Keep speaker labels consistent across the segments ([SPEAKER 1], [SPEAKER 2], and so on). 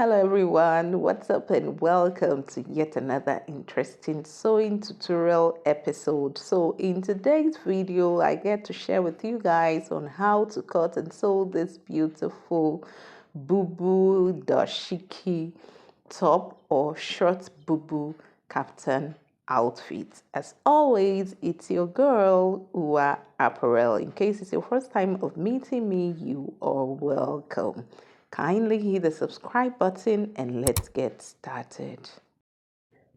[SPEAKER 1] Hello everyone, what's up and welcome to yet another interesting sewing tutorial episode. So in today's video, I get to share with you guys on how to cut and sew this beautiful Bubu Dashiki top or short Bubu kaftan outfit. As always, it's your girl Ua Apparel. In case it's your first time of meeting me, you are welcome. Kindly hit the subscribe button and let's get started.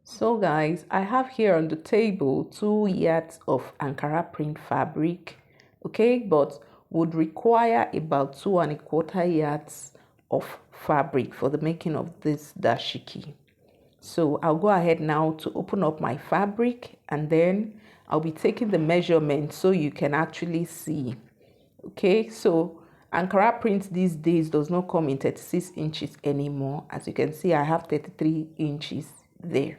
[SPEAKER 1] So guys, I have here on the table 2 yards of Ankara print fabric, okay, but would require about 2¼ yards of fabric for the making of this dashiki. So I'll go ahead now to open up my fabric and then I'll be taking the measurement so you can actually see. Okay, so Ankara print these days does not come in 36 inches anymore. As you can see, I have 33 inches there.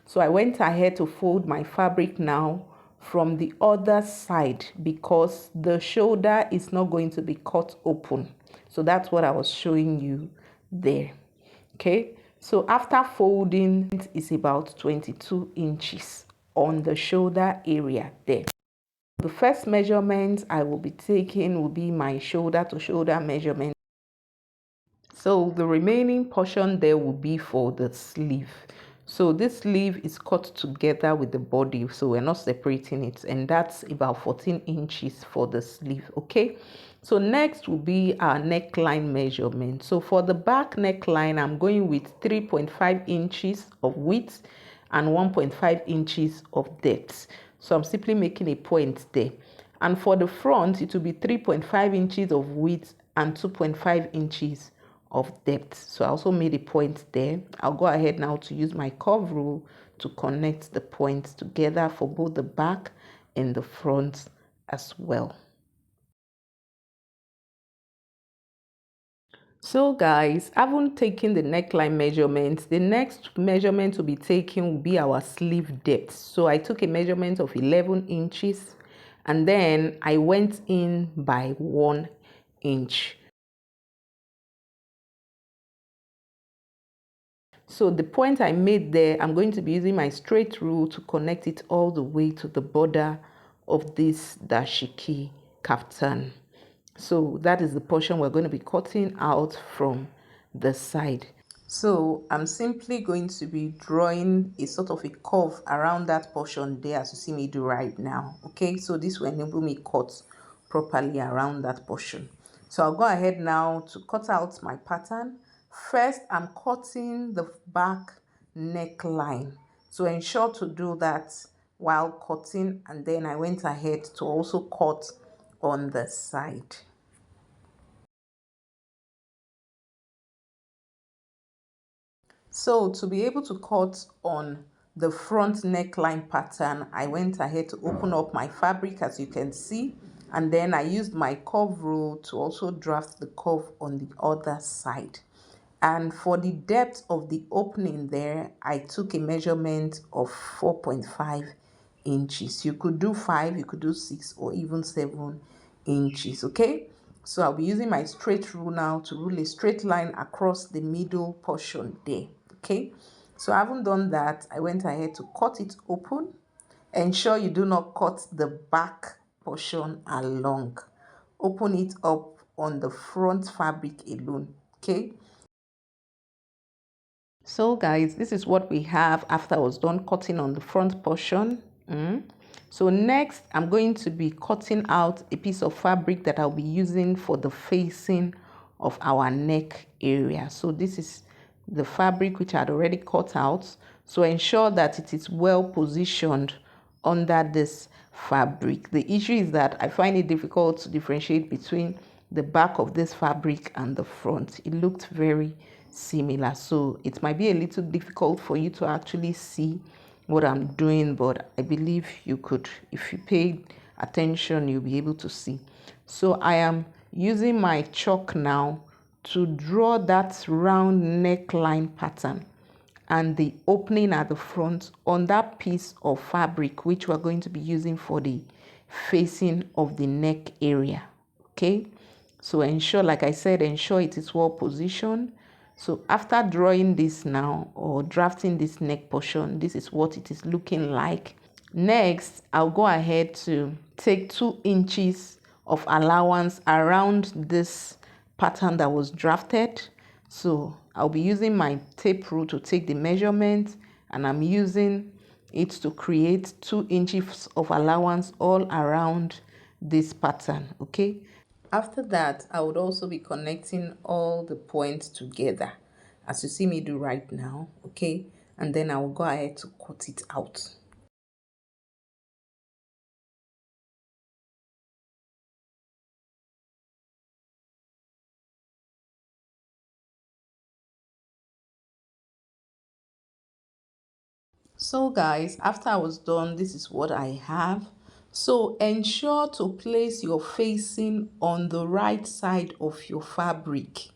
[SPEAKER 1] So I went ahead to fold my fabric now from the other side because the shoulder is not going to be cut open. So that's what I was showing you there. Okay, so after folding, it is about 22 inches on the shoulder area there. The first measurement I will be taking will be my shoulder to shoulder measurement. So the remaining portion there will be for the sleeve. So this sleeve is cut together with the body, so we're not separating it, and that's about 14 inches for the sleeve. Okay, so next will be our neckline measurement. So for the back neckline, I'm going with 3.5 inches of width and 1.5 inches of depth. So I'm simply making a point there. And for the front, it will be 3.5 inches of width and 2.5 inches of depth. So I also made a point there. I'll go ahead now to use my curve rule to connect the points together for both the back and the front as well. So guys, I haven't taken the neckline measurement. The next measurement to be taken will be our sleeve depth. So I took a measurement of 11 inches and then I went in by 1 inch. So the point I made there, I'm going to be using my straight rule to connect it all the way to the border of this dashiki kaftan. So that is the portion we're going to be cutting out from the side. So I'm simply going to be drawing a sort of a curve around that portion there, as you see me do right now. Okay, so this will enable me cut properly around that portion. So I'll go ahead now to cut out my pattern. First, I'm cutting the back neckline. So ensure to do that while cutting, and then I went ahead to also cut on the side. So to be able to cut on the front neckline pattern, I went ahead to open up my fabric, as you can see, and then I used my curve rule to also draft the curve on the other side. And for the depth of the opening there, I took a measurement of 4.5 inches. You could do 5, you could do 6, or even 7 inches, okay? So I'll be using my straight rule now to rule a straight line across the middle portion there, okay? So I haven't done that. I went ahead to cut it open. Ensure you do not cut the back portion along. Open it up on the front fabric alone, okay? So guys, this is what we have after I was done cutting on the front portion. So next, I'm going to be cutting out a piece of fabric that I'll be using for the facing of our neck area. So this is the fabric which I had already cut out. So ensure that it is well positioned under this fabric. The issue is that I find it difficult to differentiate between the back of this fabric and the front. It looked very similar, so it might be a little difficult for you to actually see what I'm doing, but I believe you could, if you pay attention, you'll be able to see. So I am using my chalk now to draw that round neckline pattern and the opening at the front on that piece of fabric which we're going to be using for the facing of the neck area. Okay, so ensure, like I said, ensure it is well positioned So after drawing this now or drafting this neck portion, this is what it is looking like. Next, I'll go ahead to take 2 inches of allowance around this pattern that was drafted. So I'll be using my tape rule to take the measurement, and I'm using it to create 2 inches of allowance all around this pattern. Okay. After that, I would also be connecting all the points together as you see me do right now. Okay. And then I will go ahead to cut it out. So guys, after I was done, this is what I have. So ensure to place your facing on the right side of your fabric.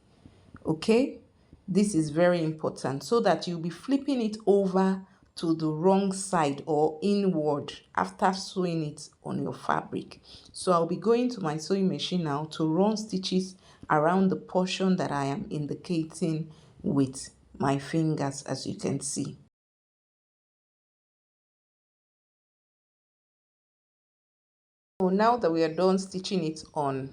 [SPEAKER 1] Okay, this is very important so that you'll be flipping it over to the wrong side or inward after sewing it on your fabric. So I'll be going to my sewing machine now to run stitches around the portion that I am indicating with my fingers, as you can see. So now that we are done stitching it on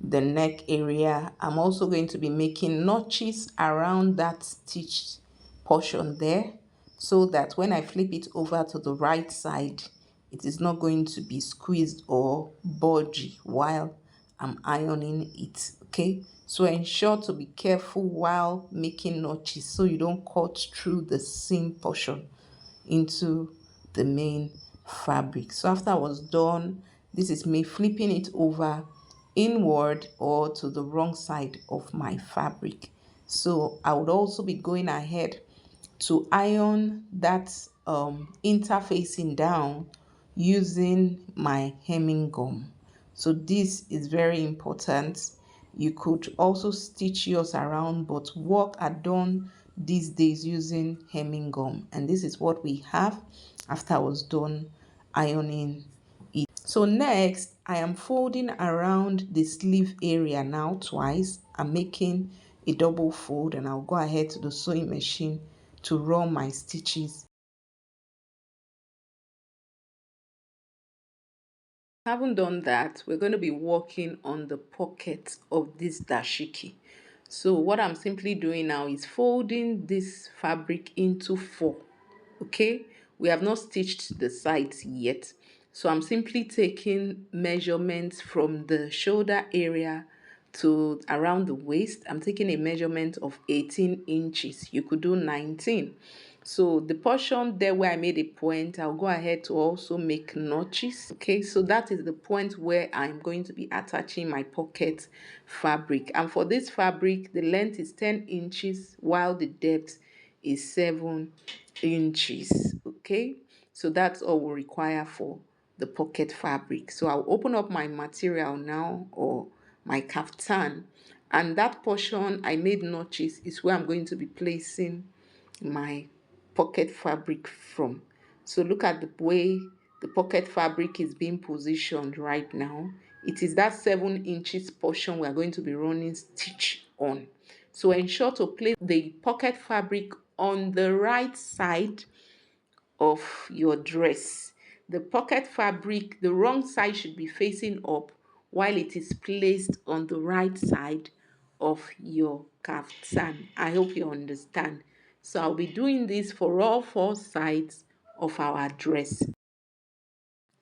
[SPEAKER 1] the neck area, I'm also going to be making notches around that stitched portion there, so that when I flip it over to the right side, it is not going to be squeezed or bulgy while I'm ironing it. Okay, so ensure to be careful while making notches so you don't cut through the seam portion into the main fabric. So after I was done, this is me flipping it over inward or to the wrong side of my fabric. So I would also be going ahead to iron that interfacing down using my hemming gum. So this is very important. You could also stitch yours around, but work are done these days using hemming gum, and this is what we have after I was done ironing it. So next, I am folding around the sleeve area now twice. I'm making a double fold, and I'll go ahead to the sewing machine to run my stitches. Haven't done that, we're going to be working on the pocket of this dashiki. So what I'm simply doing now is folding this fabric into 4. Okay, we have not stitched the sides yet, so I'm simply taking measurements from the shoulder area to around the waist. I'm taking a measurement of 18 inches. You could do 19. So the portion there where I made a point, I'll go ahead to also make notches. Okay, so that is the point where I'm going to be attaching my pocket fabric. And for this fabric, the length is 10 inches while the depth is 7 inches. Okay, so that's all we require for the pocket fabric. So I'll open up my material now, or my kaftan, and that portion I made notches is where I'm going to be placing my pocket fabric from. So look at the way the pocket fabric is being positioned right now. It is that 7 inches portion we are going to be running stitch on. So ensure to place the pocket fabric on the right side of your dress. The pocket fabric, the wrong side should be facing up while it is placed on the right side of your kaftan. I hope you understand. So I'll be doing this for all 4 sides of our dress.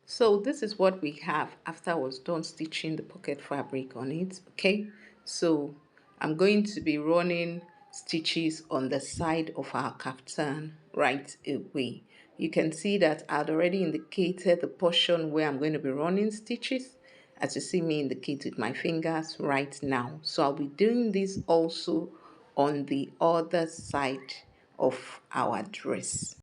[SPEAKER 1] So this is what we have after I was done stitching the pocket fabric on it. Okay, so I'm going to be running stitches on the side of our kaftan right away. You can see that I'd already indicated the portion where I'm going to be running stitches, as you see me indicate with my fingers right now. So I'll be doing this also on the other side of our dress.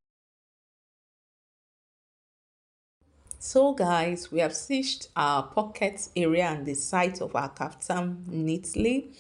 [SPEAKER 1] So guys, we have stitched our pocket area and the sides of our kaftan neatly,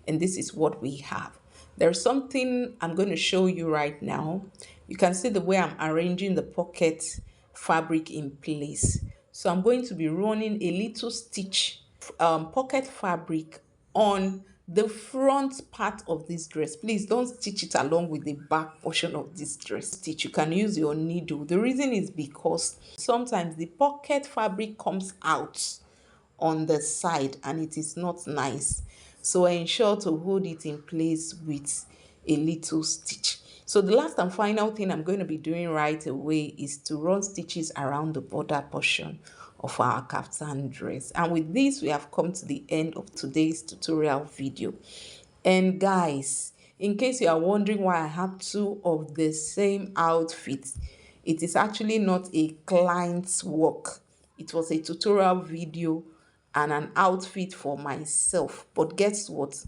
[SPEAKER 1] and this is what we have. There's something I'm going to show you right now. You can see the way I'm arranging the pocket fabric in place. So I'm going to be running a little stitch pocket fabric on the front part of this dress. Please don't stitch it along with the back portion of this dress. Stitch, you can use your needle. The reason is because sometimes the pocket fabric comes out on the side and it is not nice, so ensure to hold it in place with a little stitch. So the last and final thing I'm going to be doing right away is to run stitches around the border portion of our kaftan dress. And with this, we have come to the end of today's tutorial video. And guys, in case you are wondering why I have two of the same outfits, it is actually not a client's work. It was a tutorial video and an outfit for myself. But guess what?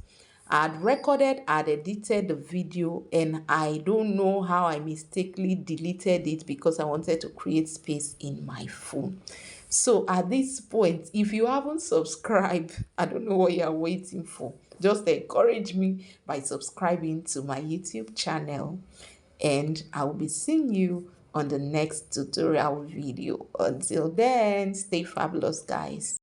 [SPEAKER 1] I had recorded, I had edited the video, and I don't know how I mistakenly deleted it because I wanted to create space in my phone. So at this point, if you haven't subscribed, I don't know what you're waiting for. Just encourage me by subscribing to my YouTube channel, and I will be seeing you on the next tutorial video. Until then, stay fabulous, guys.